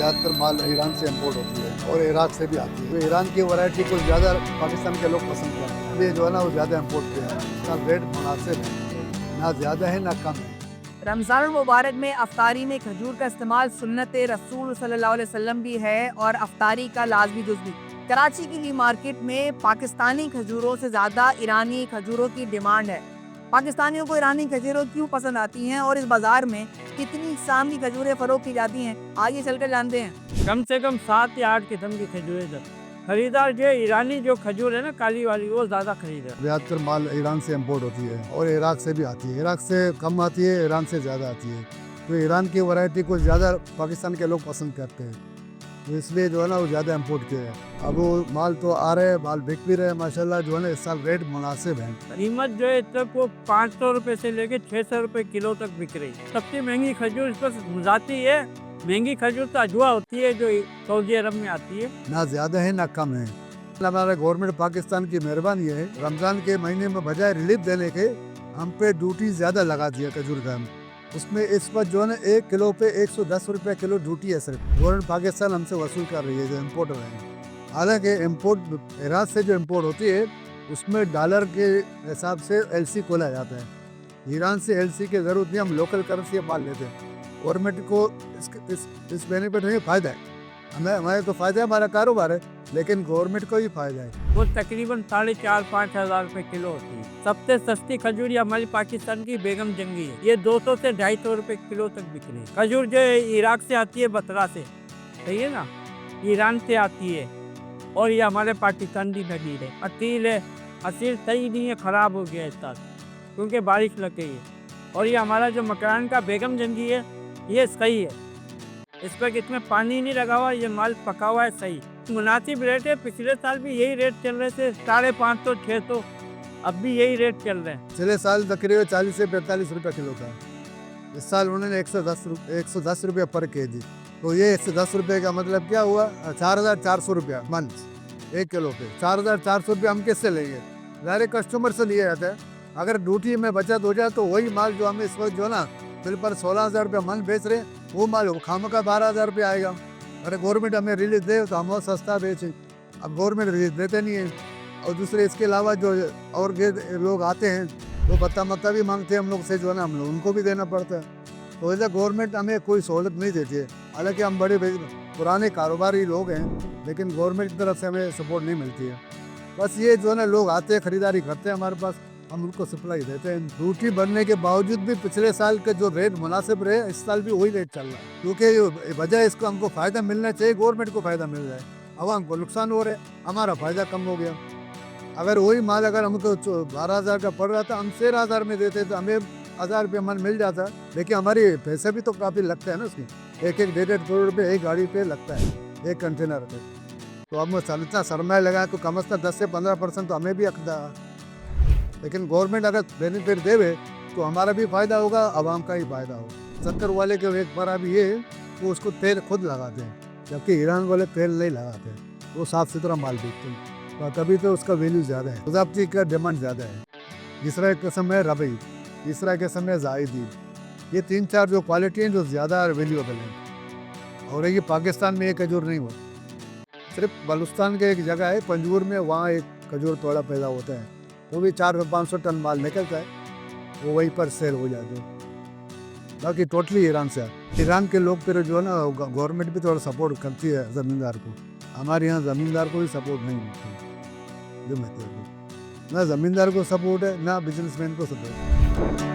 ज़्यादातर माल ईरान से इंपोर्ट होती है और इराक से भी आती है। तो ईरान की वैरायटी को ज़्यादा पाकिस्तान के लोग पसंद करते हैं, इसलिए जो है ना वो ज़्यादा इंपोर्ट किया है। इसका रेट मुनासिब है, ना ज़्यादा है ना कम है। रमज़ान मुबारक में अफ्तारी में खजूर का इस्तेमाल सुन्नत रसूल सल्लल्लाहु अलैहि वसल्लम भी है और अफ्तारी का लाजमी जुज़ भी। कराची की ली मार्केट में पाकिस्तानी खजूरों से ज़्यादा ईरानी खजूरों की डिमांड है। पाकिस्तानियों को ईरानी खजूरें क्यों पसंद आती हैं और इस बाज़ार में कितनी इक़साम की खजूरें फ़रोख्त की जाती हैं, आगे चलकर जानते हैं। कम से कम 7 या 8 किस्म की खजूरें दर खरीदार जो ईरानी जो खजूर है ना काली वाली वो ज़्यादा खरीद है। ज़्यादातर माल ईरान से इंपोर्ट होती है और इराक से भी आती है। इराक से कम आती है, ईरान से ज़्यादा आती है। तो ईरान की वैरायटी को ज़्यादा पाकिस्तान के लोग पसंद करते हैं, तो इसलिए जो है ना वो ज़्यादा इंपोर्ट किया है। अब वो माल तो आ रहे हैं, माल बिक भी रहे हैं माशाल्लाह। जो है ना इस साल रेट मुनासिब है। कीमत जो है तक वो 500 रुपये से लेके 600 रुपये किलो तक बिक रही है। सबसे महंगी खजूर इस पर जाती है। महंगी खजूर तो अजवा होती है जो सऊदी अरब में आती है। ना ज़्यादा है ना कम है। हमारा गवर्नमेंट पाकिस्तान की मेहरबानी है, रमज़ान के महीने में बजाय रिलीफ देने के हम पे ड्यूटी ज़्यादा लगा दिया खजूर का। उसमें इस वक्त जो है ना 1 किलो पे 110 रुपये किलो ड्यूटी है सिर्फ। गवर्नमेंट पाकिस्तान हमसे वसूल कर रही है जो इम्पोर्टर है। हालांकि इम्पोर्ट इराक से जो इम्पोर्ट होती है उसमें डॉलर के हिसाब से एलसी खोला जाता है। ईरान से एलसी की ज़रूरत नहीं, हम लोकल करेंसी माल लेते हैं। गवर्नमेंट को इस बेनिफिट में फ़ायदा है, हमारे तो फ़ायदा है, हमारा कारोबार है, लेकिन गवर्नमेंट को भी फ़ायदा है। वो तकरीबन 4,500-5 हज़ार रुपये किलो होती है। सबसे सस्ती खजूर ये हमारी पाकिस्तान की बेगम जंगी है। ये 200 से 250 रुपये किलो तक बिक रही है। खजूर जो है इराक से आती है, बसरा से, सही है ना, ईरान से आती है और ये हमारे पाकिस्तान की खजूर है। असील है, असील सही नहीं है, ख़राब हो गया है इस साल क्योंकि बारिश लग गई है। और ये हमारा जो मकान का बेगम जंगी है ये सही है, इस पर इसमें पानी नहीं लगा हुआ, ये माल पका हुआ है, सही मुनासिब रेट है। पिछले साल भी यही रेट चल रहे थे, 550-600, अब भी यही रेट चल रहे हैं। पिछले साल तकरीबन 40 से 45 रुपये किलो था। इस साल उन्होंने 110 रुपये पर केजी। तो ये 110 रुपये का मतलब क्या हुआ, 4,400 रुपया मन 1 किलो पे। 4,400 रुपये हम किससे लेंगे, डायरेक्ट कस्टमर से लिया जाता है। अगर ड्यूटी में बचत हो जाए तो वही माल जो हमें इस वक्त जो है ना बिल पर 16,000 रुपये मन बेच रहे हैं, वो माल खाम का 12,000 रुपये आएगा। अरे गवर्नमेंट हमें रिलीज दे तो हम और सस्ता बेचें, अब गवर्नमेंट रिलीज देते नहीं है। और दूसरे इसके अलावा जो और लोग आते हैं तो बत्ता भी मांगते हैं हम लोग से, जो है ना हम लोग उनको भी देना पड़ता है। तो ऐसा गवर्नमेंट हमें कोई सहूलत नहीं देती है। हालांकि हम बड़े पुराने कारोबारी लोग हैं, लेकिन गवर्नमेंट की तरफ से हमें सपोर्ट नहीं मिलती है। बस ये जो है ना लोग आते हैं, ख़रीदारी करते हैं हमारे पास, हम उनको सप्लाई देते हैं। ड्यूटी बढ़ने के बावजूद भी पिछले साल के जो रेट मुनासिब रहे, इस साल भी वही रेट चल रहा है। क्योंकि वजह इसको हमको फ़ायदा मिलना चाहिए, गवर्नमेंट को फ़ायदा मिल रहा है, आवाम को नुकसान हो रहा है, हमारा फ़ायदा कम हो गया। अगर वही माल अगर हमको 12,000 का पड़ रहा था, हम 13,000 में देते तो हमें 1,000 रुपये मन मिल जाता, लेकिन हमारी पैसे भी तो काफ़ी लगता है ना उसकी। 1-1, 1.5 करोड़ रुपये एक गाड़ी पे लगता है, एक कंटेनर पे। तो अब इतना सरमाया लगाए तो कम से कम 10 से 15% तो हमें भी अकदा। लेकिन गवर्नमेंट अगर बेनिफिट देवे तो हमारा भी फ़ायदा होगा, आवाम का ही फ़ायदा होगा। शक्कर वाले के एक बार अभी ये वो उसको तेल खुद लगाते हैं, जबकि ईरान वाले तेल नहीं लगाते, वो साफ़ सुथरा माल बेचते हैं। तो तभी तो उसका वैल्यू ज़्यादा है, ज़ब्ती का डिमांड ज़्यादा है। दूसरा किस्म है रबी, तीसरा किस्म है जायदी। ये 3-4 जो क्वालिटी हैं जो ज़्यादा वैल्यूएबल हैं। और ये पाकिस्तान में ये खजूर नहीं हुआ, सिर्फ बलूचिस्तान के एक जगह है पंजूर में, वहाँ एक खजूर थोड़ा पैदा होता है, वो भी 400-500 टन माल निकलता है, वो वहीं पर सेल हो जाते हैं। बाकी टोटली ईरान से ईरान के लोग फिर जो है ना गवर्नमेंट भी थोड़ा सपोर्ट करती है ज़मींदार को। हमारे यहाँ ज़मींदार को भी सपोर्ट नहीं मिलता जो मैं, ना ज़मींदार को सपोर्ट है ना बिजनेसमैन को सपोर्ट है।